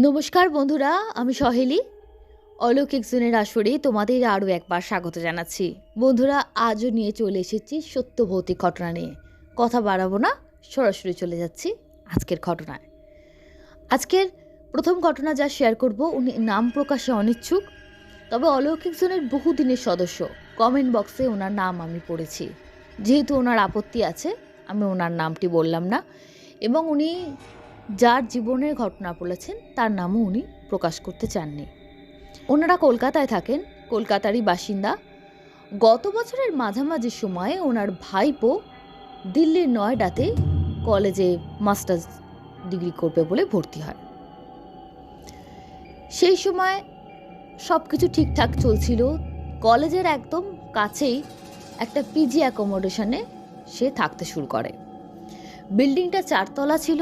নমস্কার বন্ধুরা, আমি সহেলি। অলৌকিক জোনের আসরে তোমাদের আরও একবার স্বাগত জানাচ্ছি। বন্ধুরা, আজও নিয়ে চলে এসেছি সত্য ভৌতিক ঘটনা নিয়ে। কথা বাড়াবো না, সরাসরি চলে যাচ্ছি আজকের ঘটনায়। আজকের প্রথম ঘটনা যা শেয়ার করব, উনি নাম প্রকাশে অনিচ্ছুক, তবে অলৌকিক জোনের বহুদিনের সদস্য। কমেন্ট বক্সে ওনার নাম আমি পড়েছি। যেহেতু ওনার আপত্তি আছে, আমি ওনার নামটি বললাম না, এবং উনি যার জীবনের ঘটনা বলেছেন তার নামও উনি প্রকাশ করতে চাননি। ওনারা কলকাতায় থাকেন, কলকাতারই বাসিন্দা। গত বছরের মাঝামাঝি সময়ে ওনার ভাইপো দিল্লির নয়ডাতে কলেজে মাস্টার্স ডিগ্রি করবে বলে ভর্তি হয়। সেই সময় সব কিছু ঠিকঠাক চলছিল। কলেজের একদম কাছেই একটা পিজি অ্যাকোমোডেশনে সে থাকতে শুরু করে। বিল্ডিংটা 4 তলা ছিল।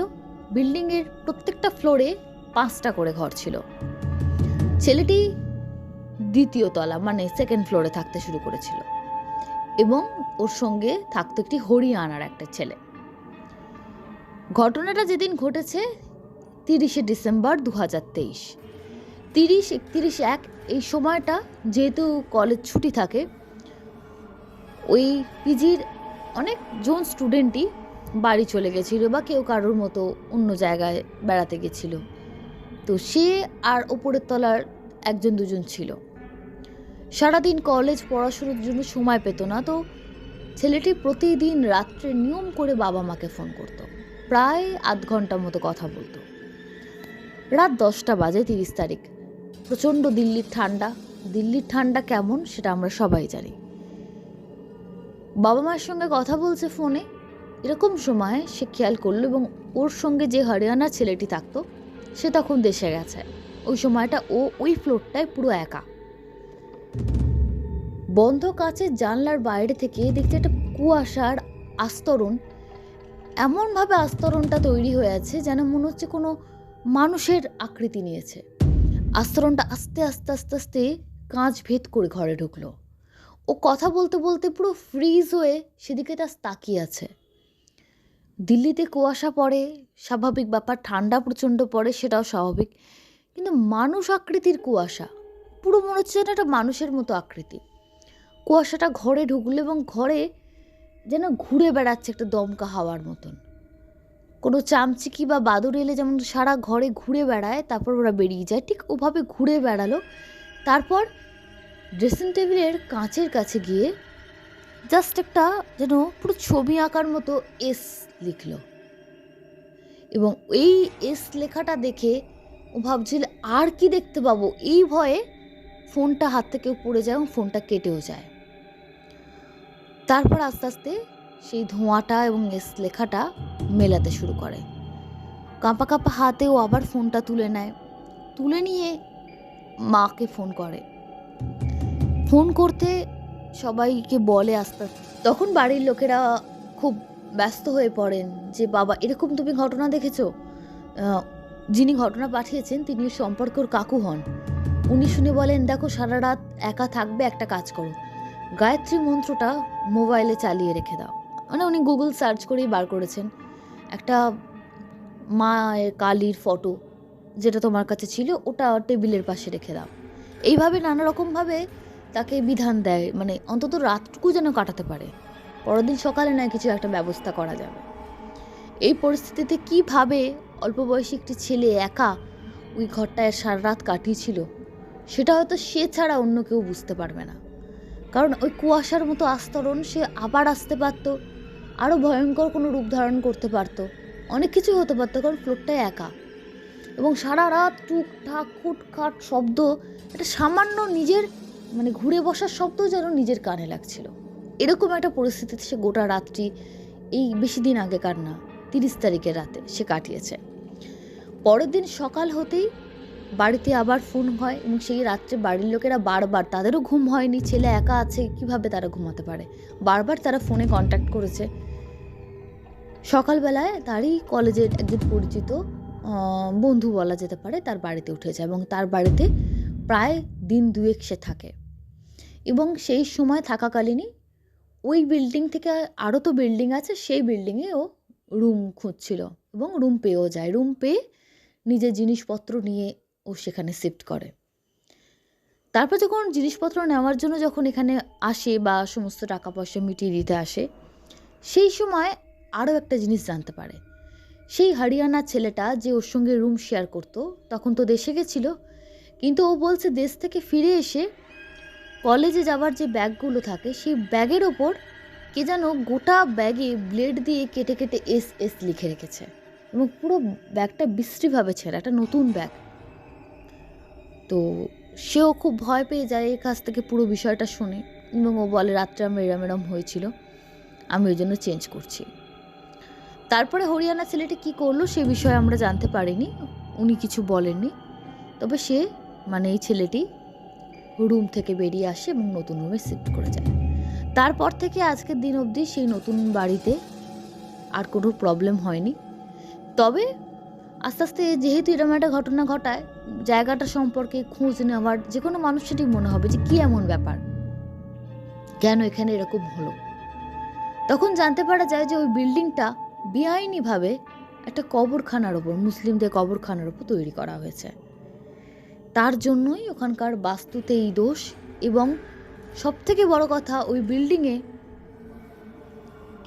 বিল্ডিংয়ের প্রত্যেকটা ফ্লোরে 5টা করে ঘর ছিল। ছেলেটি দ্বিতীয় তলা মানে সেকেন্ড ফ্লোরে থাকতে শুরু করেছিল, এবং ওর সঙ্গে থাকতো একটি হরিয়ানার একটা ছেলে। ঘটনাটা যেদিন ঘটেছে 30শে ডিসেম্বর 2023। 30, 31, 1 এই সময়টা যেহেতু কলেজ ছুটি থাকে, ওই পিজির অনেকজন স্টুডেন্টই বাড়ি চলে গেছিল বা কেউ কারোর মতো অন্য জায়গায় বেড়াতে গেছিল। তো সে আর ওপরের তলার একজন দুজন ছিল। সারাদিন কলেজ পড়াশোনার জন্য সময় পেত না। তো ছেলেটি প্রতিদিন রাত্রে নিয়ম করে বাবা মাকে ফোন করত। প্রায় আধ ঘন্টা মতো কথা বলতো। রাত 10টা বাজে 30 তারিখ। প্রচণ্ড দিল্লির ঠান্ডা। দিল্লির ঠান্ডা কেমন সেটা আমরা সবাই জানি। বাবা মায়ের সঙ্গে কথা বলছে ফোনে। এরকম সময় সে খেয়াল করলো, এবং ওর সঙ্গে যে হরিয়ানার ছেলেটি থাকতো সে তখন দেশে গেছে। ওই সময়টা ও ওই ফ্লোরটায় পুরো একা। বন্ধ কাচের জানলার বাইরে থেকে দেখতে একটা কুয়াশার আস্তরণ। এমনভাবে আস্তরণটা তৈরি হয়ে আছে যেন মনে হচ্ছে কোনো মানুষের আকৃতি নিয়েছে। আস্তরণটা আস্তে আস্তে আস্তে আস্তে কাঁচ ভেদ করে ঘরে ঢুকলো। ও কথা বলতে বলতে পুরো ফ্রিজ হয়ে সেদিকে তাকিয়ে আছে। দিল্লিতে কুয়াশা পড়ে, স্বাভাবিক ব্যাপার। ঠান্ডা প্রচণ্ড পড়ে, সেটাও স্বাভাবিক। কিন্তু মানুষ আকৃতির কুয়াশা, পুরো মনে হচ্ছে যেন একটা মানুষের মতো আকৃতি। কুয়াশাটা ঘরে ঢুকলো, এবং ঘরে যেন ঘুরে বেড়াচ্ছে একটা দমকা হাওয়ার মতন। কোনো চামচিকি বা বাদুড় এলে যেমন সারা ঘরে ঘুরে বেড়ায়, তারপর ওরা বেরিয়ে যায়, ঠিক ওভাবে ঘুরে বেড়ালো। তারপর ড্রেসিং টেবিলের কাঁচের কাছে গিয়ে জাস্ট একটা যেন পুরো ছবি আঁকার মতো এস লিখল। এবং এই এস লেখাটা দেখে ও ভাবছিল আর কি দেখতে পাবো। এই ভয়ে ফোনটা হাত থেকে পড়ে যায় এবং ফোনটা কেটেও যায়। তারপর আস্তে আস্তে সেই ধোঁয়াটা এবং এস লেখাটা মেলাতে শুরু করে। কাঁপা কাঁপা হাতেও আবার ফোনটা তুলে নেয়। তুলে নিয়ে মাকে ফোন করে। ফোন করতে সবাইকে বলে আস্তে আস্তে। তখন বাড়ির লোকেরা খুব ব্যস্ত হয়ে পড়েন যে, বাবা এরকম তুমি ঘটনা দেখেছো? যিনি ঘটনা পাঠিয়েছেন তিনি সম্পর্কের কাকু হন। উনি শুনে বলেন, দেখো সারা রাত একা থাকবে, একটা কাজ করো, গায়ত্রী মন্ত্রটা মোবাইলে চালিয়ে রেখে দাও। মানে উনি গুগল সার্চ করেই বার করেছেন একটা মায়ের কালীর ফটো, যেটা তোমার কাছে ছিল ওটা টেবিলের পাশে রেখে দাও। এইভাবে নানা রকমভাবে তাকে বিধান দেয়, মানে অন্তত রাতটুকু যেন কাটাতে পারে। পরের দিন সকালে নয় কিছু একটা ব্যবস্থা করা যাবে। এই পরিস্থিতিতে কীভাবে অল্প বয়সী একটি ছেলে একা ওই ঘরটায় সারা রাত কাটিয়েছিল সেটা হয়তো সে ছাড়া অন্য কেউ বুঝতে পারবে না। কারণ ওই কুয়াশার মতো আস্তরণ সে আবার আসতে পারতো, আরও ভয়ঙ্কর কোনো রূপ ধারণ করতে পারতো, অনেক কিছু হতে পারতো, কারণ ফ্লোরটায় একা। এবং সারা রাত টুকটাক খুটখাট শব্দ, একটা সামান্য নিজের মানে ঘুরে বসার শব্দ যেন নিজের কানে লাগছিল। এরকম একটা পরিস্থিতিতে সে গোটা রাত্রি, এই বেশি দিন আগেকার না, 30 তারিখের রাতে সে কাটিয়েছে। পরের দিন সকাল হতেই বাড়িতে আবার ফোন হয়, এবং সেই রাত্রে বাড়ির লোকেরা বারবার, তাদেরও ঘুম হয়নি, ছেলে একা আছে কিভাবে তারা ঘুমাতে পারে, বারবার তারা ফোনে কন্ট্যাক্ট করেছে। সকালবেলায় তারই কলেজের একজন পরিচিত বন্ধু বলা যেতে পারে, তার বাড়িতে উঠে যায়, এবং তার বাড়িতে প্রায় দিন 2 সে থাকে। এবং সেই সময় থাকাকালীনই ওই বিল্ডিং থেকে আরও তো বিল্ডিং আছে, সেই বিল্ডিংয়ে ও রুম খুঁজছিল, এবং রুম পেয়েও যায়। রুম পেয়ে নিজের জিনিসপত্র নিয়ে ও সেখানে শিফট করে। তারপর যখন জিনিসপত্র নেওয়ার জন্য যখন এখানে আসে বা সমস্ত টাকা পয়সা মিটিয়ে দিতে আসে, সেই সময় আরও একটা জিনিস জানতে পারে। সেই হরিয়ানার ছেলেটা যে ওর সঙ্গে রুম শেয়ার করতো, তখন তো দেশে গেছিলো, কিন্তু ও বলছে দেশ থেকে ফিরে এসে কলেজে যাওয়ার যে ব্যাগগুলো থাকে সেই ব্যাগের ওপর কে যেন গোটা ব্যাগে ব্লেড দিয়ে কেটে কেটে এস এস লিখে রেখেছে, এবং পুরো ব্যাগটা বিশ্রীভাবে ছেঁড়া, একটা নতুন ব্যাগ। তো সেও খুব ভয় পেয়ে যায় এর কাছ থেকে পুরো বিষয়টা শুনে, এবং ও বলে রাত্রে আমার এরম এরম হয়েছিল, আমি ওই জন্য চেঞ্জ করছি। তারপরে হরিয়ানা ছেলেটি কী করলো সে বিষয়ে আমরা জানতে পারিনি, উনি কিছু বলেননি। তবে সে এই ছেলেটি রুম থেকে বেরিয়ে আসে এবং নতুন রুমে শিফট করে যায়। তারপর থেকে আজকের দিন অবধি সেই নতুন বাড়িতে আর কোনো প্রবলেম হয়নি। তবে আস্তে আস্তে যেহেতু এরকম একটা ঘটনা ঘটায়, জায়গাটা সম্পর্কে খোঁজ নেওয়ার যে কোনো মানুষেরই মনে হবে যে কী এমন ব্যাপার, কেন এখানে এরকম হলো। তখন জানতে পারা যায় যে ওই বিল্ডিংটা বেআইনিভাবে একটা কবরখানার ওপর, মুসলিমদের কবরখানার ওপর তৈরি করা হয়েছে। তার জন্যই ওখানকার বাস্তুতে এই দোষ, এবং সবথেকে বড় কথা ওই বিল্ডিংয়ে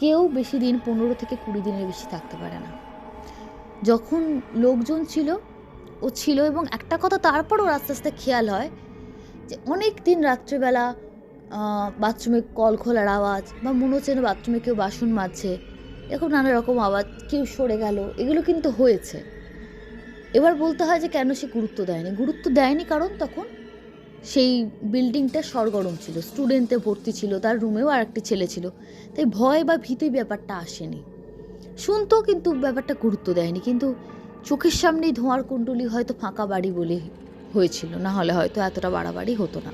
কেউ বেশি দিন 15 থেকে 20 দিনের বেশি থাকতে পারে না। যখন লোকজন ছিল ও ছিল, এবং একটা কথা তারপরও আস্তে আস্তে খেয়াল হয় যে অনেক দিন রাত্রেবেলা বাথরুমে কল খোলার আওয়াজ, বা মনে হচ্ছে না বাথরুমে কেউ বাসন মাজছে, এরকম নানা রকম আওয়াজ, কেউ সরে গেল, এগুলো কিন্তু হয়েছে। এবার বলতে হয় যে কেন সে গুরুত্ব দেয়নি কারণ তখন সেই বিল্ডিংটা সরগরম ছিল, স্টুডেন্টে ভর্তি ছিল, তার রুমেও আর একটি ছেলে ছিল, তাই ভয় বা ভীতি ব্যাপারটা আসেনি। শুনতো কিন্তু ব্যাপারটা গুরুত্ব দেয়নি। কিন্তু চোখের সামনেই ধোঁয়ার কুণ্ডলি হয়তো ফাঁকা বাড়ি বলে হয়েছিল, না হলে হয়তো এতটা বাড়াবাড়ি হতো না।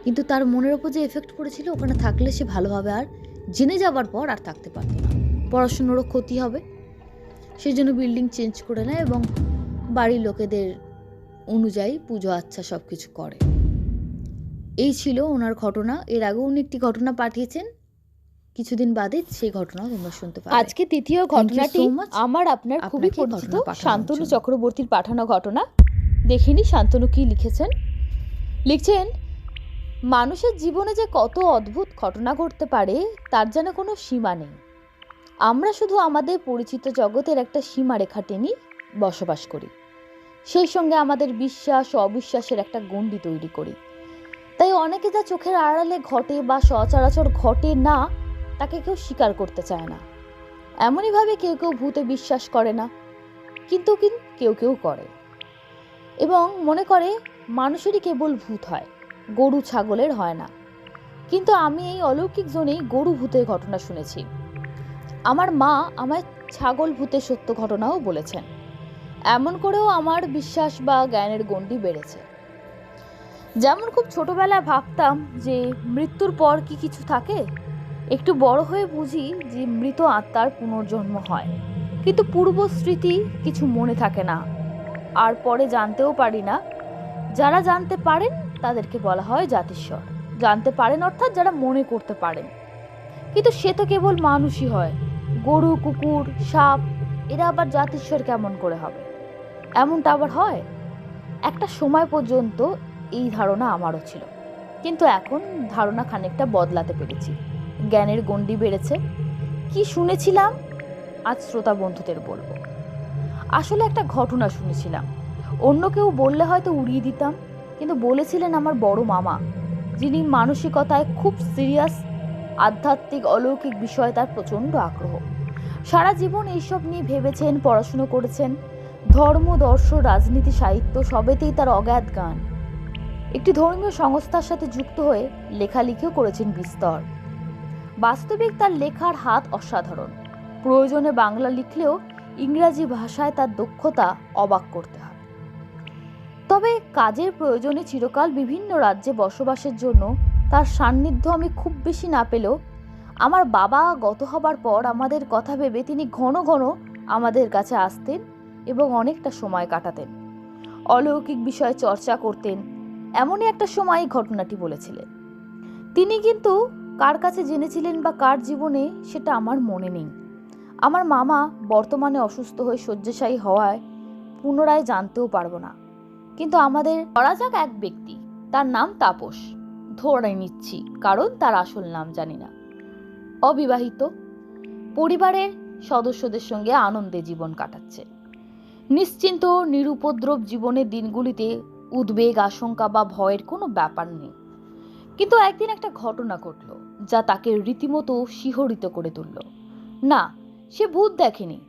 কিন্তু তার মনের ওপর যে এফেক্ট পড়েছিল, ওখানে থাকলে সে ভালোভাবে আর জেনে যাওয়ার পর আর থাকতে পারতো না, পড়াশুনোরও ক্ষতি হবে, সেই জন্য বিল্ডিং চেঞ্জ করে নেয় এবং বাড়ির লোকেদের অনুযায়ী পুজো আচ্ছা সব কিছু করে। এই ছিল ওনার ঘটনা। এর আগেও উনি একটি ঘটনা পাঠিয়েছেন, কিছুদিন বাদে সেই ঘটনা তোমরা শুনতে পাবে। আজকে তৃতীয় ঘটনাটি আমার আপনার খুবই পরিচিত শান্তনু চক্রবর্তীর পাঠানো ঘটনা। দেখিনি শান্তনু কি লিখেছেন। লিখছেন, মানুষের জীবনে যে কত অদ্ভুত ঘটনা ঘটতে পারে তার যেন কোনো সীমা নেই। আমরা শুধু আমাদের পরিচিত জগতের একটা সীমারেখা টেনে বসবাস করি, সেই সঙ্গে আমাদের বিশ্বাস ও অবিশ্বাসের একটা গণ্ডি তৈরি করি। তাই অনেকে যা চোখের আড়ালে ঘটে বা সচরাচর ঘটে না, তাকে কেউ স্বীকার করতে চায় না। এমনইভাবে কেউ কেউ ভূতে বিশ্বাস করে না, কিন্তু কেউ কেউ করে, এবং মনে করে মানুষেরই কেবল ভূত হয়, গরু ছাগলের হয় না। কিন্তু আমি এই অলৌকিক জোনেই গরু ভূতের ঘটনা শুনেছি। আমার মা আমায় ছাগল ভূতের সত্য ঘটনাও বলেছেন। এমন করেও আমার বিশ্বাস বা জ্ঞানের গণ্ডি বেড়েছে। যেমন খুব ছোটবেলায় ভাবতাম যে মৃত্যুর পর কি কিছু থাকে, একটু বড় হয়ে বুঝি যে মৃত আত্মার পুনর্জন্ম হয়, কিন্তু পূর্ব স্মৃতি কিছু মনে থাকে না, আর পরে জানতেও পারি না। যারা জানতে পারেন তাদেরকে বলা হয় জাতিস্বর। জানতে পারেন অর্থাৎ যারা মনে করতে পারেন, কিন্তু সে তো কেবল মানুষই হয়। গরু, কুকুর, সাপ, এরা আবার জাতিস্বর কেমন করে হবে? এমনটা আবার হয়? একটা সময় পর্যন্ত এই ধারণা আমারও ছিল, কিন্তু এখন ধারণা খানিকটা বদলাতে পেরেছি। জ্ঞানের গণ্ডি বেড়েছে। কি শুনেছিলাম আজ শ্রোতা বন্ধুদের বলবো। আসলে একটা ঘটনা শুনেছিলাম, অন্য কেউ বললে হয়তো উড়িয়ে দিতাম, কিন্তু বলেছিলেন আমার বড় মামা, যিনি মানসিকতায় খুব সিরিয়াস, আধ্যাত্মিক অলৌকিক বিষয়ে তার প্রচণ্ড আগ্রহ। সারা জীবন এইসব নিয়ে ভেবেছেন, পড়াশুনো করেছেন। ধর্ম, দর্শন, রাজনীতি, সাহিত্য সবেতেই তার অগাধ গান। একটি ধর্মীয় সংস্থার সাথে যুক্ত হয়ে লেখালেখিও করেছেন বিস্তর। বাস্তবিক তার লেখার হাত অসাধারণ। প্রয়োজনে বাংলা লিখলেও ইংরাজি ভাষায় তার দক্ষতা অবাক করতে হয়। তবে কাজের প্রয়োজনে চিরকাল বিভিন্ন রাজ্যে বসবাসের জন্য তার সান্নিধ্য আমি খুব বেশি না পেলেও, আমার বাবা গত হবার পর আমাদের কথা ভেবে তিনি ঘন ঘন আমাদের কাছে আসতেন এবং অনেকটা সময় কাটাতেন। অলৌকিক বিষয়ে চর্চা করতেন। এমনই একটা সময় এই ঘটনাটি বলেছিলেন। তিনি কিন্তু কার কাছে জেনেছিলেন বা কার জীবনে সেটা আমার মনে নেই। আমার মামা বর্তমানে অসুস্থ হয়ে শয্যাশায়ী হওয়ায় পুনরায় জানতেও পারবো না। কিন্তু আমাদের ধরা যাক এক ব্যক্তি, তার নাম তাপস, ধরে নিচ্ছি কারণ তার আসল নাম জানি না। অবিবাহিত, পরিবারের সদস্যদের সঙ্গে আনন্দে জীবন কাটাচ্ছে। নিশ্চিন্ত নিরুপদ্রব জীবনের দিনগুলিতে উদ্বেগ, আশঙ্কা বা ভয়ের কোনো ব্যাপার নেই। কিন্তু একদিন একটা ঘটনা ঘটল যা তাকে রীতিমতো শিহরিত করে তুলল। না, সে ভূত দেখেনি।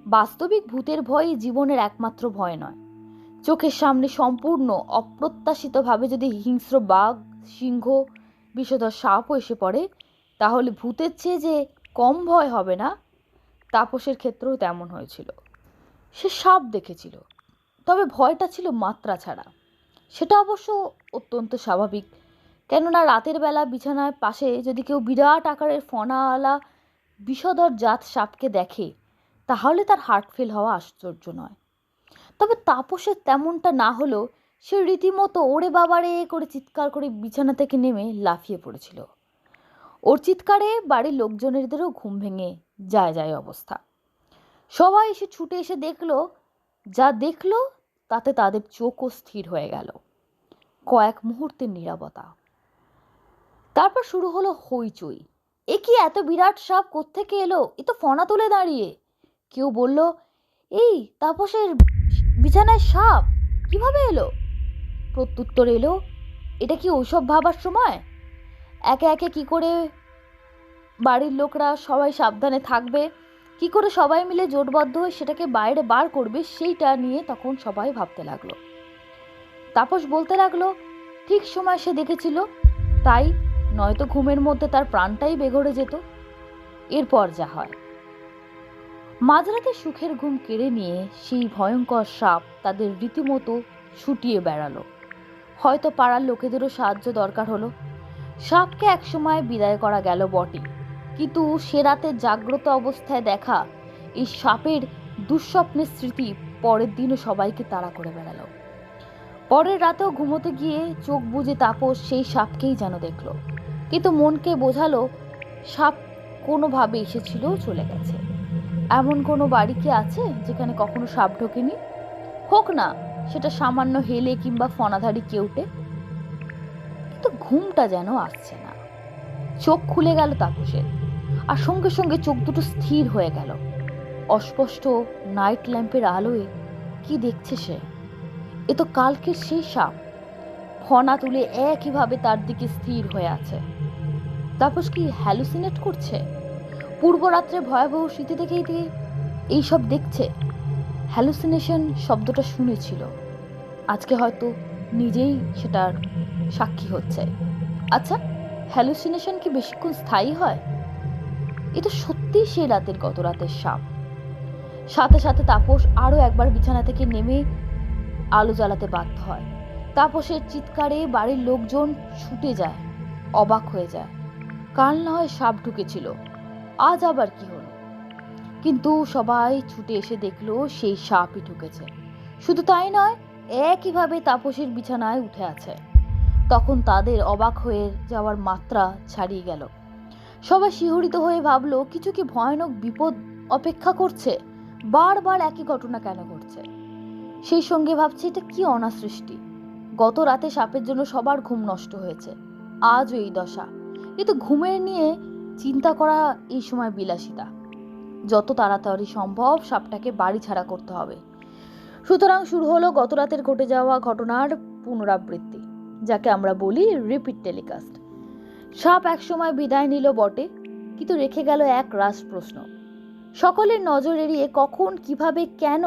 বাস্তবিক ভূতের ভয় জীবনের একমাত্র ভয় নয়। চোখের সামনে সম্পূর্ণ অপ্রত্যাশিতভাবে যদি হিংস্র বাঘ, সিংহ, বিষধর সাপও এসে পড়ে, তাহলে ভূতের চেয়ে যে কম ভয় হবে না, তাপসের ক্ষেত্রেও তেমন হয়েছিল। সে সাপ দেখেছিল, তবে ভয়টা ছিল মাত্রা ছাড়া। সেটা অবশ্য অত্যন্ত স্বাভাবিক, কেননা রাতের বেলা বিছানার পাশে যদি কেউ বিরাট আকারের ফনাওয়ালা বিষধর জাত সাপকে দেখে, তাহলে তার হার্ট ফেল হওয়া আশ্চর্য নয়। তবে তাপসের তেমনটা না হলেও সে রীতিমতো ওরে বাবারে করে চিৎকার করে বিছানা থেকে নেমে লাফিয়ে পড়েছিল। ওর চিৎকারে বাড়ির লোকজনেরদেরও ঘুম ভেঙে যায় অবস্থা। সবাই এসে ছুটে এসে দেখলো, যা দেখলো তাতে তাদের চোখও স্থির হয়ে গেল। কয়েক মুহূর্তের নীরবতা, তারপর শুরু হলো হইচই। এ কি, এত বিরাট সাপ কোত্থেকে এলো? এ তো ফনা তুলে দাঁড়িয়ে। কেউ বলল, এই তাপসের বিছানায় সাপ কিভাবে এলো? প্রত্যুত্তর এলো, এটা কি ওইসব ভাবার সময়? একে একে কি করে বাড়ির লোকরা সবাই সাবধানে থাকবে, কি করে সবাই মিলে জোটবদ্ধ হয়ে সেটাকে বাইরে বার করবে, সেইটা নিয়ে তখন সবাই ভাবতে লাগলো। তাপস বলতে লাগলো, ঠিক সময় সে দেখেছিল, তাই নয়তো ঘুমের মধ্যে তার প্রাণটাই বেঘরে যেত। এরপর যা হয়, মাঝরাতে সুখের ঘুম কেড়ে নিয়ে সেই ভয়ঙ্কর সাপ তাদের রীতিমতো ছুটিয়ে বেড়ালো। হয়তো পাড়ার লোকেদেরও সাহায্য দরকার হলো। সাপকে একসময় বিদায় করা গেল বটে, কিন্তু সে রাতে জাগ্রত অবস্থায় দেখা এই সাপের দুঃস্বপ্নের স্মৃতি পরের দিনও সবাইকে তাড়া করে বেড়ালো। পরের রাতেও ঘুমোতে গিয়ে চোখ বুজে তাপস সেই সাপকেই যেন দেখল, কিন্তু মনকে বোঝালো সাপ কোনোভাবে এসেছিল, চলে গেছে। এমন কোনো বাড়ি কি আছে যেখানে কখনো সাপ ঢোকেনি? হোক না সেটা সামান্য হেলে কিংবা ফনাধারী কেউটে। কিন্তু ঘুমটা যেন আসছে না। চোখ খুলে গেল তাপসের, আর সঙ্গে সঙ্গে চোখ দুটো স্থির হয়ে গেল। অস্পষ্ট নাইট ল্যাম্পের আলোয় কি দেখছে সে? এ তো কালকের সেই সাপ, ফনা তুলে একইভাবে তার দিকে স্থির হয়ে আছে। তাপস কি হ্যালুসিনেট করছে? পূর্বরাত্রে ভয়াবহ স্মৃতি থেকেই এইসব দেখছে? হ্যালুসিনেশন শব্দটা শুনেছিল, আজকে হয়তো নিজেই সেটার সাক্ষী হচ্ছে। আচ্ছা, হ্যালুসিনেশন কি বেশিক্ষণ স্থায়ী হয়? এ তো সত্যিই সেই রাতের, গত রাতের সাপ। সাথে সাথে তাপস আরো একবার বিছানা থেকে নেমে আলো জ্বালাতে বাধ্য হয়। তাপসের চিৎকারে বাড়ির লোকজন ছুটে যায়, অবাক হয়ে যায়। কাল না হয় সাপ ঢুকেছিল, আজ আবার কি হলো? কিন্তু সবাই ছুটে এসে দেখলো সেই সাপই ঢুকেছে। শুধু তাই নয়, একইভাবে তাপসের বিছানায় উঠে আছে। তখন তাদের অবাক হয়ে যাওয়ার মাত্রা ছাড়িয়ে গেল। সবাই শিহরিত হয়ে ভাবলো, কিছু কি ভয়ানক বিপদ অপেক্ষা করছে? বারবার একই ঘটনা কেন ঘটছে? সেই সঙ্গে ভাবছে, এটা কি অনাসৃষ্টি। গত রাতে সাপের জন্য সবার ঘুম নষ্ট হয়েছে, আজও এই দশা। কিন্তু ঘুমের নিয়ে চিন্তা করা এই সময় বিলাসিতা। যত তাড়াতাড়ি সম্ভব সাপটাকে বাড়ি ছাড়া করতে হবে। সুতরাং শুরু হলো গত রাতের ঘটে যাওয়া ঘটনার পুনরাবৃত্তি, যাকে আমরা বলি রিপিট টেলিকাস্ট। সাপ একসময় বিদায় নিল বটে, কিন্তু রেখে গেল এক রাস প্রশ্ন। সকলের নজর এড়িয়ে কখন, কিভাবে, কেন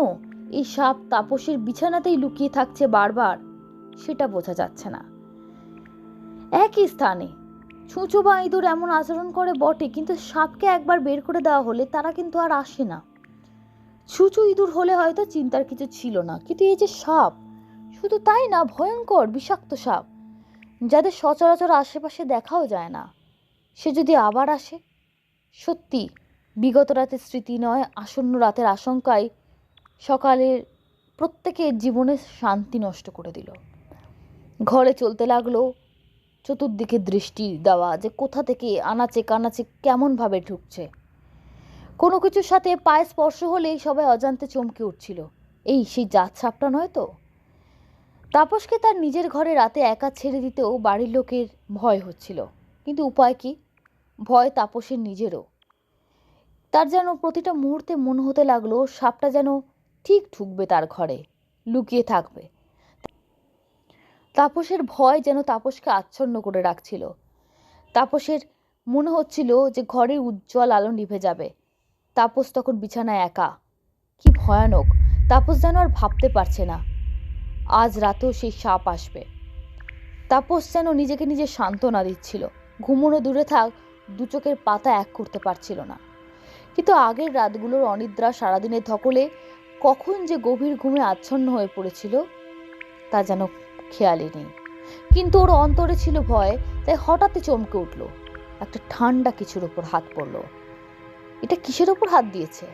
এই সাপ তাপসের বিছানাতেই লুকিয়ে থাকছে বারবার, সেটা বোঝা যাচ্ছে না। একই স্থানে ছুঁচো বা ইঁদুর এমন আচরণ করে বটে, কিন্তু সাপকে একবার বের করে দেওয়া হলে তারা কিন্তু আর আসে না। ছুঁচো ইঁদুর হলে হয়তো চিন্তার কিছু ছিল না, কিন্তু এই যে সাপ, শুধু তাই না, ভয়ঙ্কর বিষাক্ত সাপ, যাদের সচরাচর আশেপাশে দেখাও যায় না, সে যদি আবার আসে? সত্যি বিগত রাতের স্মৃতি নয়, আসন্ন রাতের আশঙ্কায় সকালের প্রত্যেকের জীবনের শান্তি নষ্ট করে দিল। ঘরে চলতে লাগলো চতুর্দিকে দৃষ্টি দেওয়া, যে কোথা থেকে আনাচে কানাচে কেমনভাবে ঢুকছে। কোনো কিছুর সাথে পায়ে স্পর্শ হলেই সবাই অজান্তে চমকে উঠছিল। এই সেই জাত সাপটা নয় তো? তাপসকে তার নিজের ঘরে রাতে একা ছেড়ে দিতেও বাড়ির লোকের ভয় হচ্ছিল, কিন্তু উপায় কি? ভয় তাপসের নিজেরও। তার যেন প্রতিটা মুহূর্তে মনে হতে লাগলো সাপটা যেন ঠিক ঢুকবে তার ঘরে, লুকিয়ে থাকবে। তাপসের ভয় যেন তাপসকে আচ্ছন্ন করে রাখছিল। তাপসের মনে হচ্ছিল যে ঘরের উজ্জ্বল আলো নিভে যাবে। তাপস তখন বিছানায় একা। কি ভয়ানক! তাপস যেন আর ভাবতে পারছে না আজ রাতেও সেই সাপ আসবে। তাপস যেন নিজেকে নিজে সান্ত্বনা দিচ্ছিল। ঘুমোনো দূরে থাক, দু চোখের পাতা এক করতে পারছিল না। কিন্তু আগের রাতগুলোর অনিদ্রা, সারাদিনের ধকলে কখন যে গভীর ঘুমে আচ্ছন্ন হয়ে পড়েছিল তা যেন খেয়ালই নেই। কিন্তু ওর অন্তরে ছিল ভয়, তাই হঠাৎই চমকে উঠল। একটা ঠান্ডা কিছুর ওপর হাত পড়ল। এটা কিসের ওপর হাত দিয়েছে?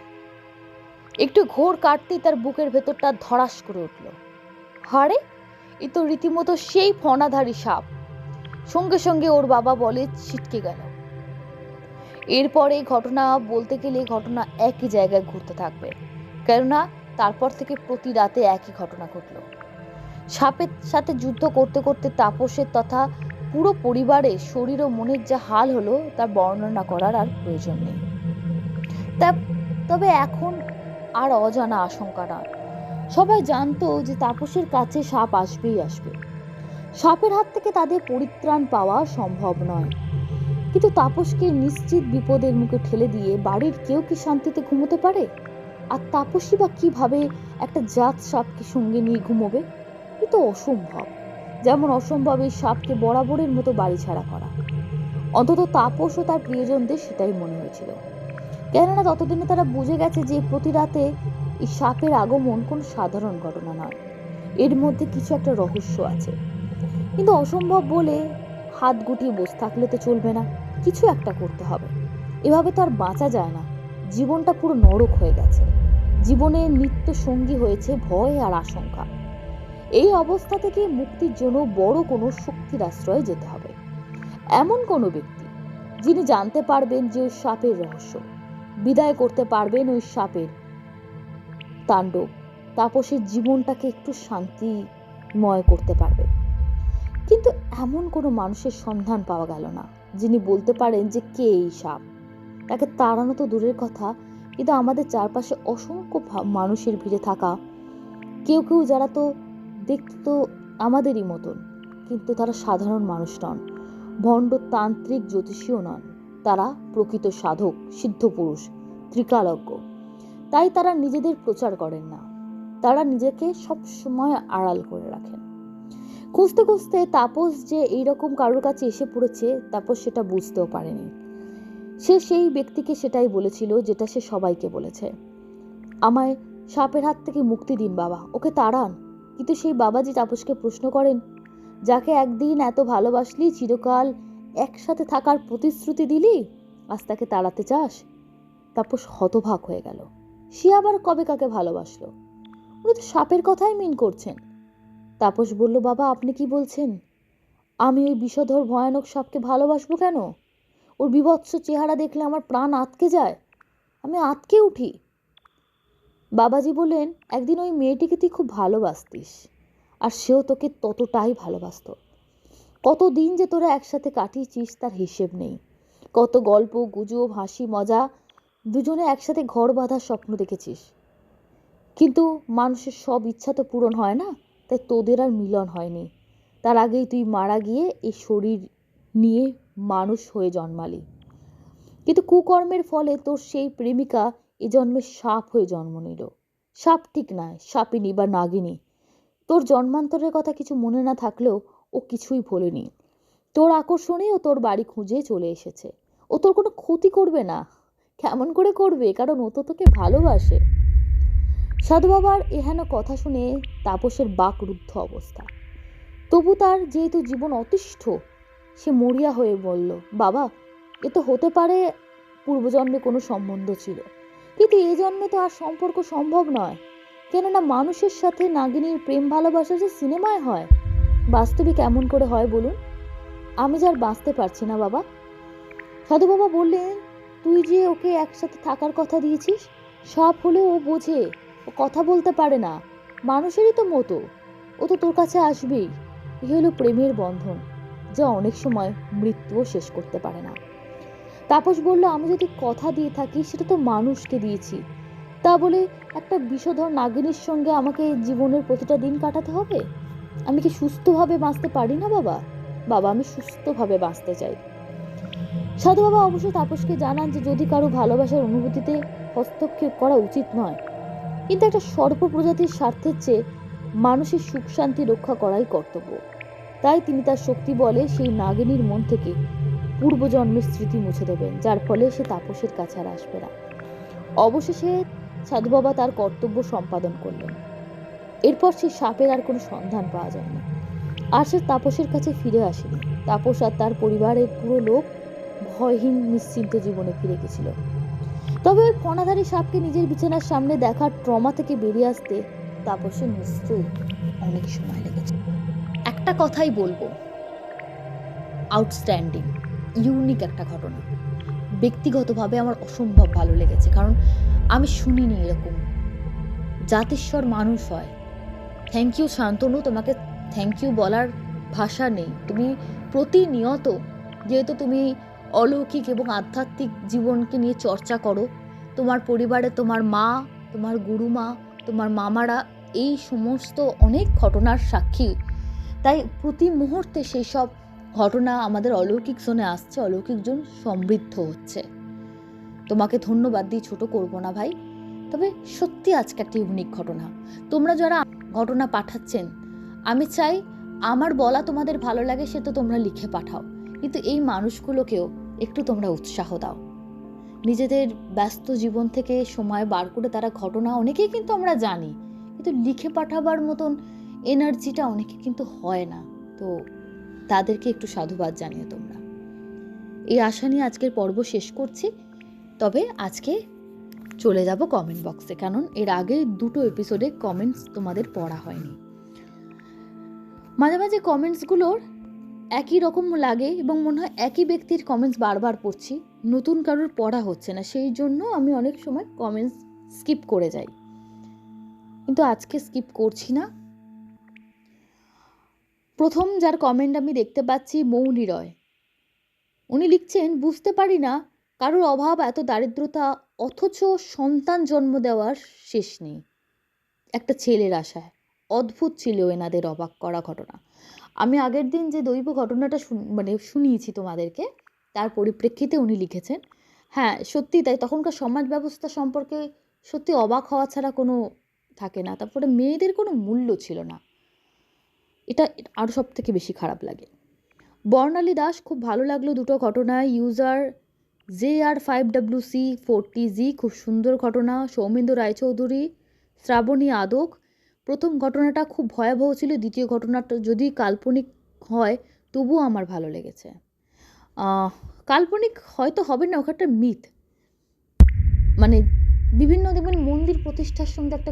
একটু ঘোর কাটতেই তার বুকের ভেতরটা ধড়াস করে উঠল। হারে, এ তো রীতিমতো সেই ফণাধারী সাপ। সঙ্গে সঙ্গে ওর বাবা বলে ছিটকে গেল। এরপরে ঘটনা বলতে গেলে ঘটনা একই জায়গায় ঘুরতে থাকবে, কেননা তারপর থেকে প্রতি রাতে একই ঘটনা ঘটল। সাপের সাথে যুদ্ধ করতে করতে তাপসের তথা পুরো পরিবারের শরীর ও মনের যা হাল হলো তার বর্ণনা করার আর প্রয়োজন নেই। তবে এখন আর অজানা আশঙ্কা নয়। সবাই জানতো যে তাপসের কাছে সাপ আসবেই আসবে। সাপের হাত থেকে তাদের পরিত্রাণ পাওয়া সম্ভব নয়। কিন্তু তাপসকে নিশ্চিত বিপদের মুখে ঠেলে দিয়ে বাড়ির কেউ কি শান্তিতে ঘুমোতে পারে? আর তাপসই বা কিভাবে একটা জাত সাপকে সঙ্গে নিয়ে ঘুমোবে? এ তো অসম্ভব। যেমন অসম্ভব এই সাপকে বরাবরের মতো বাড়ি ছাড়া করা। অন্তত তাপস ও তার প্রিয়জনদের সেটাই মনে হয়েছিল। কেননা ততদিনে তারা বুঝে গেছে যে প্রতি রাতে এই সাপের আগমন কোনো সাধারণ ঘটনা নয়, এর মধ্যে কিছু একটা রহস্য আছে। কিন্তু অসম্ভব বলে হাত গুটিয়ে বসে থাকলে তো চলবে না, কিছু একটা করতে হবে। এভাবে তো আর বাঁচা যায় না। জীবনটা পুরো নরক হয়ে গেছে। জীবনের নিত্য সঙ্গী হয়েছে ভয় আর আশঙ্কা। এই অবস্থা থেকে মুক্তির জন্য বড় কোনো শক্তির আশ্রয়ে যেতে হবে। এমন কোনো ব্যক্তি যিনি জানতে পারবেন যে ওই সাপের রহস্য, বিদায় করতে পারবেন ওই সাপের তাণ্ডব, তাপসের জীবনটাকে একটু শান্তিময় করতে পারবে। কিন্তু এমন কোনো মানুষের সন্ধান পাওয়া গেল না যিনি বলতে পারেন যে কে এই সাপ। তাকে তাড়ানো তো দূরের কথা, কিন্তু আমাদের চারপাশে অসংখ্য মানুষের ভিড়ে থাকা কেউ কেউ যারা তো দেখতে তো আমাদেরই মতন, কিন্তু তারা সাধারণ মানুষ নন, ভণ্ড তান্ত্রিক জ্যোতিষীও নন। তারা প্রকৃত সাধক, সিদ্ধ পুরুষ, ত্রিকালজ্ঞ। তাই তারা নিজেদের প্রচার করেন না। তারা নিজেকে সব সময় আড়াল করে রাখেন। খুঁজতে খুঁজতে তাপস যে এইরকম কারোর কাছে এসে পড়েছে তাপস সেটা বুঝতেও পারেনি। সে সেই ব্যক্তিকে সেটাই বলেছিল যেটা সে সবাইকে বলেছে, আমায় সাপের হাত থেকে মুক্তি দিন বাবা, ওকে তাড়ান। কিন্তু সেই বাবাজি তাপসকে প্রশ্ন করেন, যাকে একদিন এত ভালোবাসলি, চিরকাল একসাথে থাকার প্রতিশ্রুতি দিলি, আজ তাকে তাড়াতে চাস? তাপস হতভাগ হয়ে গেল। সে আবার কবে কাকে ভালোবাসলো? উনি তো সাপের কথাই মিন করছেন। তাপস বলল, বাবা আপনি কি বলছেন? আমি ওই বিষধর ভয়ানক সাপকে ভালোবাসবো কেন? ওর বীভৎস চেহারা দেখলে আমার প্রাণ আটকে যায়, আমি আটকে উঠি। বাবাজি বললেন, একদিন ওই মেয়েটিকে তুই খুব ভালোবাসতিস, আর সেও তোকে ততটাই ভালোবাসত। কতদিন যে তোরা একসাথে কাটিয়েছিস তার হিসেব নেই। কত গল্প গুজব, হাসি মজা, দুজনে একসাথে ঘর বাঁধার স্বপ্ন দেখেছিস। কিন্তু মানুষের সব ইচ্ছা তো পূরণ হয় না, তাই তোদের আর মিলন হয়নি। তার আগেই তুই মারা গিয়ে এই শরীর নিয়ে মানুষ হয়ে জন্মালি। কিন্তু কুকর্মের ফলে তোর সেই প্রেমিকা এ জন্মে সাপ হয়ে জন্ম নিল। সাপ ঠিক নয়, সাপিনী বা নাগিনী। তোর জন্মান্তরের কথা কিছু মনে না থাকলেও ও কিছুই ভোলেনি। তোর আকর্ষণে ও তোর বাড়ি খুঁজে চলে এসেছে। ও তোর কোনো ক্ষতি করবে না। কেমন করে করবে? কারণ ও তো তোকে ভালোবাসে। সাধু বাবার এহেন কথা শুনে তাপসের বাকরুদ্ধ অবস্থা। তবু তার যেহেতু জীবন অতিষ্ঠ, সে মরিয়া হয়ে বলল, বাবা এ তো হতে পারে পূর্বজন্মে কোনো সম্বন্ধ ছিল, কিন্তু এ জন্মে তো আর সম্পর্ক সম্ভব নয়। কেননা মানুষের সাথে নাগিনীর প্রেম ভালোবাসা যে সিনেমায় হয়, বাস্তবে কেমন করে হয় বলুন? আমি যে আর বাঁচতে পারছি না বাবা। সাধু বাবা বললেন, তুই যে ওকে একসাথে থাকার কথা দিয়েছিস, সাপ হলেও ও বোঝে ও কথা বলতে পারে না, মানুষেরই তো মতো, ও তো তোর কাছে আসবেই। এই হলো প্রেমের বন্ধন, যা অনেক সময় মৃত্যুও শেষ করতে পারে না। তাপস বলল, আমি যদি কথা দিয়ে থাকি সেটা তো মানুষকে দিয়েছি, তা বলে একটা বিষধর নাগিনীর সঙ্গে আমাকে জীবনের প্রতিটা দিন কাটাতে হবে? আমি কি সুস্থভাবে বাঁচতে পারি না বাবা? বাবা, আমি সুস্থভাবে বাঁচতে চাই। সাধু বাবা অবশ্য তাপসকে জানান যে যদি কারো ভালোবাসার অনুভূতিতে হস্তক্ষেপ করা উচিত নয়, কিন্তু একটা সর্প প্রজাতির স্বার্থের চেয়ে মানুষের সুখ শান্তি রক্ষা করাই কর্তব্য। তাই তিনি তার শক্তি বলে সেই নাগিনীর মন থেকে পূর্বজন্মের স্মৃতি মুছে দেবেন, যার ফলে সে তাপসের কাছে আর আসবে না। অবশেষে সাধু বাবা তার কর্তব্য সম্পাদন করলেন। এরপর সেই সাপের আর কোনো সন্ধান পাওয়া যায়নি, আর সে তাপসের কাছে ফিরে আসেনি। তাপস আর তার পরিবারের পুরো লোক ভয়হীন নিশ্চিন্ত জীবনে ফিরে গেছিল। তবে ওই ফণাধারী সাপকে নিজের বিছানার সামনে দেখার ট্রমা থেকে বেরিয়ে আসতে তাপসের নিশ্চয়ই অনেক সময় লেগেছে। একটা কথাই বলবো, আউটস্ট্যান্ডিং, ইউনিক একটা ঘটনা। ব্যক্তিগতভাবে আমার অসম্ভব ভালো লেগেছে, কারণ আমি শুনিনি এরকম। জাতিস্বর মানুষ হয়। থ্যাংক ইউ শান্তনু, তোমাকে থ্যাংক ইউ বলার ভাষা নেই। তুমি প্রতিনিয়ত, যেহেতু তুমি অলৌকিক এবং আধ্যাত্মিক জীবনকে নিয়ে চর্চা করো, তোমার পরিবারে তোমার মা, তোমার গুরুমা, তোমার মামারা এই সমস্ত অনেক ঘটনার সাক্ষী। তাই প্রতি মুহূর্তে সেই সব ঘটনা আমাদের অলৌকিক জোনে আসছে, অলৌকিক জোন সমৃদ্ধ হচ্ছে। তোমাকে ধন্যবাদ দিয়ে ছোট করবো না ভাই। তবে সত্যি আজকে একটা ইউনিক ঘটনা। তোমরা যারা ঘটনা পাঠাচ্ছেন, আমি চাই আমার বলা তোমাদের ভালো লাগে, সে তো তোমরা লিখে পাঠাও, কিন্তু এই মানুষগুলোকেও একটু তোমরা উৎসাহ দাও। নিজেদের ব্যস্ত জীবন থেকে সময় বার করে তারা ঘটনা, অনেকেই কিন্তু আমরা জানি, কিন্তু লিখে পাঠাবার মতন এনার্জিটা অনেকে কিন্তু হয় না। তো তাদেরকে একটু সাধুবাদ জানিয়ে তোমরা। এই আশা নিয়ে আজকের পর্ব শেষ করছি। তবে আজকে চলে যাব কমেন্ট বক্সে, কারণ এর আগে 2টো এপিসোডে কমেন্টস তোমাদের পড়া হয়নি। মাঝে মাঝে কমেন্টসগুলোর একই রকম লাগে এবং মনে হয় একই ব্যক্তির কমেন্টস বারবার পড়ছি, নতুন কারোর পড়া হচ্ছে না। সেই জন্য আমি অনেক সময় কমেন্টস স্কিপ করে যাই, কিন্তু আজকে স্কিপ করছি না। প্রথম যার কমেন্ট আমি দেখতে পাচ্ছি, মৌনি রয়। উনি লিখছেন, বুঝতে পারি না কারোর অভাব, এত দারিদ্রতা, অথচ সন্তান জন্ম দেওয়ার শেষ নেই একটা ছেলের আশায়। অদ্ভুত ছিল এনাদের অবাক করা ঘটনা। আমি আগের দিন যে দৈব ঘটনাটা শুনিয়েছি তোমাদেরকে, তার পরিপ্রেক্ষিতে উনি লিখেছেন। হ্যাঁ সত্যি তাই, তখনকার সমাজ ব্যবস্থা সম্পর্কে সত্যি অবাক হওয়া ছাড়া কোনো থাকে না। তারপরে মেয়েদের কোনো মূল্য ছিল না, এটা আরও সব থেকে বেশি খারাপ লাগে। বর্ণালী দাস, খুব ভালো লাগলো দুটো ঘটনায়। ইউজার JR5WC40G, খুব সুন্দর ঘটনা। সৌমেন্দু রায়চৌধুরী, শ্রাবণী আদক, প্রথম ঘটনাটা খুব ভয়াবহ ছিল, দ্বিতীয় ঘটনাটা যদি কাল্পনিক হয় তবুও আমার ভালো লেগেছে। কাল্পনিক হয়তো হবে না, ওকে একটা মিথ, মানে বিভিন্ন দেখবেন মন্দির প্রতিষ্ঠার সঙ্গে একটা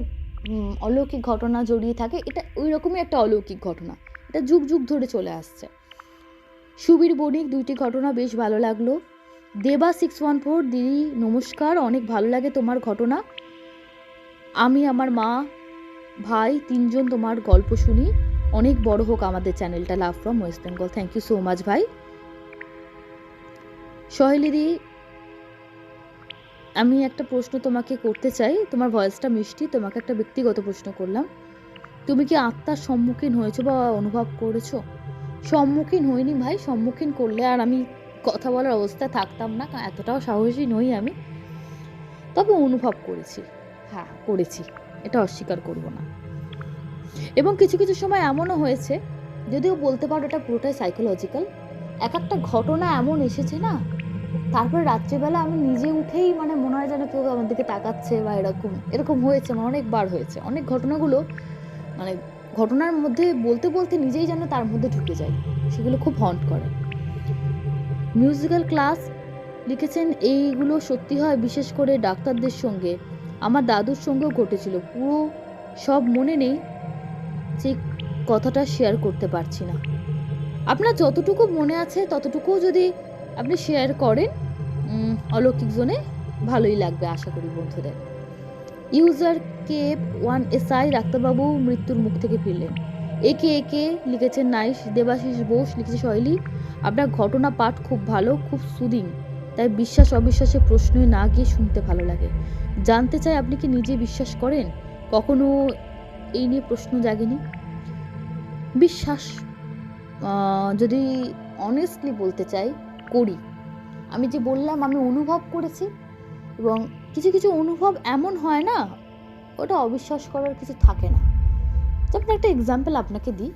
অলৌকিক ঘটনা জড়িয়ে থাকে, এটা ওই রকমই একটা অলৌকিক ঘটনা, এটা যুগ যুগ ধরে চলে আসছে। সুবীর বণিক, 2টি ঘটনা বেশ ভালো লাগলো। দেবা 614, দিদি নমস্কার, অনেক ভালো লাগে তোমার ঘটনা। আমি, আমার মা, ভাই 3জন তোমার গল্প শুনি, অনেক বড় হোক আমাদের চ্যানেলটা। Love from West Bengal. Thank you so much ভাই। সহেলিদি, আমি একটা প্রশ্ন তোমাকে করতে চাই, তোমার ভয়েসটা মিষ্টি, তোমাকে একটা ব্যক্তিগত প্রশ্ন করলাম। তুমি কি আত্মার সম্মুখীন হয়েছো বা অনুভব করেছো? সম্মুখীন হইনি ভাই, সম্মুখীন করলে আর আমি কথা বলার অবস্থায় থাকতাম না, এতটাও সাহসী নই আমি। তবে অনুভব করেছি, হ্যাঁ করেছি, এটা অস্বীকার করব না। এবং কিছু কিছু সময় এমনও হয়েছে, যদিও বলতে পারো এটা পুরোটাই সাইকোলজিক্যাল, এক একটা ঘটনা এমন এসেছে না, তারপরে রাত্রিবেলা আমি নিজে উঠেই মনে হয় যেন কেউ আমার দিকে তাকাচ্ছে বা এরকম হয়েছে, অনেকবার হয়েছে। অনেক ঘটনাগুলো ঘটনার মধ্যে বলতে বলতে নিজেই যেন তার মধ্যে ঢুকে যাই, সেগুলো খুব হন্ট করে। মিউজিক্যাল ক্লাস লিখেছেন, এইগুলো সত্যি হয়, বিশেষ করে ডাক্তারদের সঙ্গে, আমার দাদুর সঙ্গেও ঘটেছিল। পুরো সব মনে নেই, সেই কথাটা শেয়ার করতে পারছি না। আপনার যতটুকু মনে আছে ততটুকুও যদি আপনি শেয়ার করেন অলৌকিক জোনে, ভালোই লাগবে আশা করি বন্ধুদের। ইউজার KF1SI ডাক্তারবাবু মৃত্যুর মুখ থেকে ফিরলেন। একে একে লিখেছেন নাইস, দেবাশিস বোস লিখেছে শৈলী, আপনার ঘটনা পাঠ খুব ভালো, খুব সুদিং, তাই বিশ্বাস অবিশ্বাসের প্রশ্নই না গিয়ে শুনতে ভালো লাগে। জানতে চাই আপনি কি নিজে বিশ্বাস করেন? কখনো এই নিয়ে প্রশ্ন জাগেনি? বিশ্বাস যদি অনেস্টলি বলতে চাই, করি। আমি যে বললাম আমি অনুভব করেছি, এবং কিছু কিছু অনুভব এমন হয় না, ওটা অবিশ্বাস করার কিছু থাকে না। যেমন একটা এক্সাম্পল আপনাকে দিই,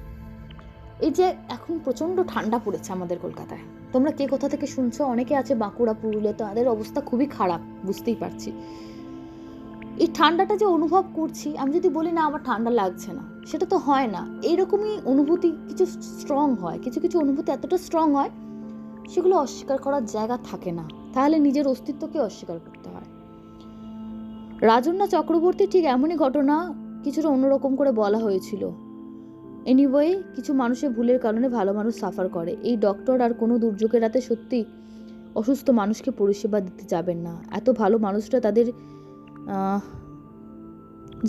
এই যে এখন প্রচণ্ড ঠান্ডা পড়েছে আমাদের কলকাতায়, তোমরা কে কোথা থেকে শুনছো, অনেকে আছে বাঁকুড়া পুরুলিয়া, তাদের অবস্থা খুবই খারাপ, বুঝতেই পারছি। এই ঠান্ডাটা যে অনুভব করছি, আমি যদি বলি না আমার ঠান্ডা লাগছে না, সেটা তো হয় না। এইরকমই অনুভূতি কিছু স্ট্রং হয়, কিছু কিছু অনুভূতি এতটা স্ট্রং হয়, সেগুলো অস্বীকার করার জায়গা থাকে না, তাহলে নিজের অস্তিত্বকে অস্বীকার করতে হয়। রাজন্যা চক্রবর্তী ঠিক এমনই ঘটনা কিছুটা অন্যরকম করে বলা হয়েছিল। এনিওয়ে, কিছু মানুষের ভুলের কারণে ভালো মানুষ সাফার করে। এই ডক্টর আর কোনো দুর্যোগের রাতে সত্যি অসুস্থ মানুষকে পরিষেবা দিতে যাবেন না। এত ভালো মানুষরা তাদের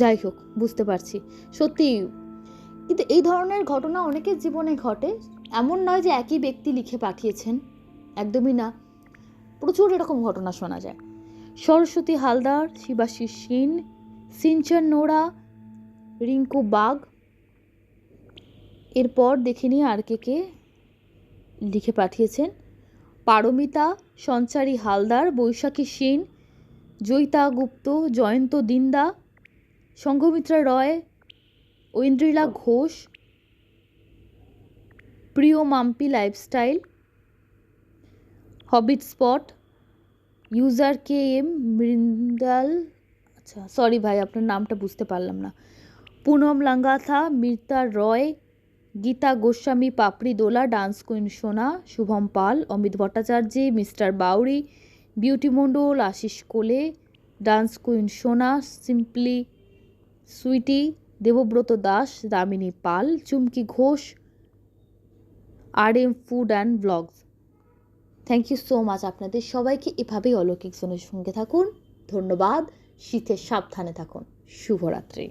যাই হোক, বুঝতে পারছি সত্যি। কিন্তু এই ধরনের ঘটনা অনেকের জীবনে ঘটে, এমন নয় যে একই ব্যক্তি লিখে পাঠিয়েছেন, একদমই না। প্রচুর এরকম ঘটনা শোনা যায়। Saraswati Haldar, Shibashi Sin, Shinchan Nora, Rinku Bag. এরপর দেখিনি আর কে লিখে পাঠিয়েছেন। পারমিতা, সঞ্চারী হালদার, বৈশাখী সিন, জয়িতা গুপ্ত, জয়ন্ত দিন্দা, সংঘমিত্রা রয়, ঐন্দ্রিলা ঘোষ, প্রিয় Mampi lifestyle, habit spot, user KM Mrindal, আচ্ছা সরি ভাই আপনার নামটা বুঝতে পারলাম না, Punam Langatha, Mita Roy, Gita Goswami, Papri Dola, dance queen Sona, Shubham Pal, Amit Bhattacharya, mister Bauri, Beauty Mondal, Ashis Kole, dance queen সোনা, simply sweetie, Debabrata Das, Damini Pal, Chumki Ghosh, RM food and blogs. Thank you so much আপনাদের সবাইকে। এভাবেই অলৌকিক জনের সঙ্গে থাকুন। ধন্যবাদ। শীতের সাবধানে থাকুন। শুভরাত্রি।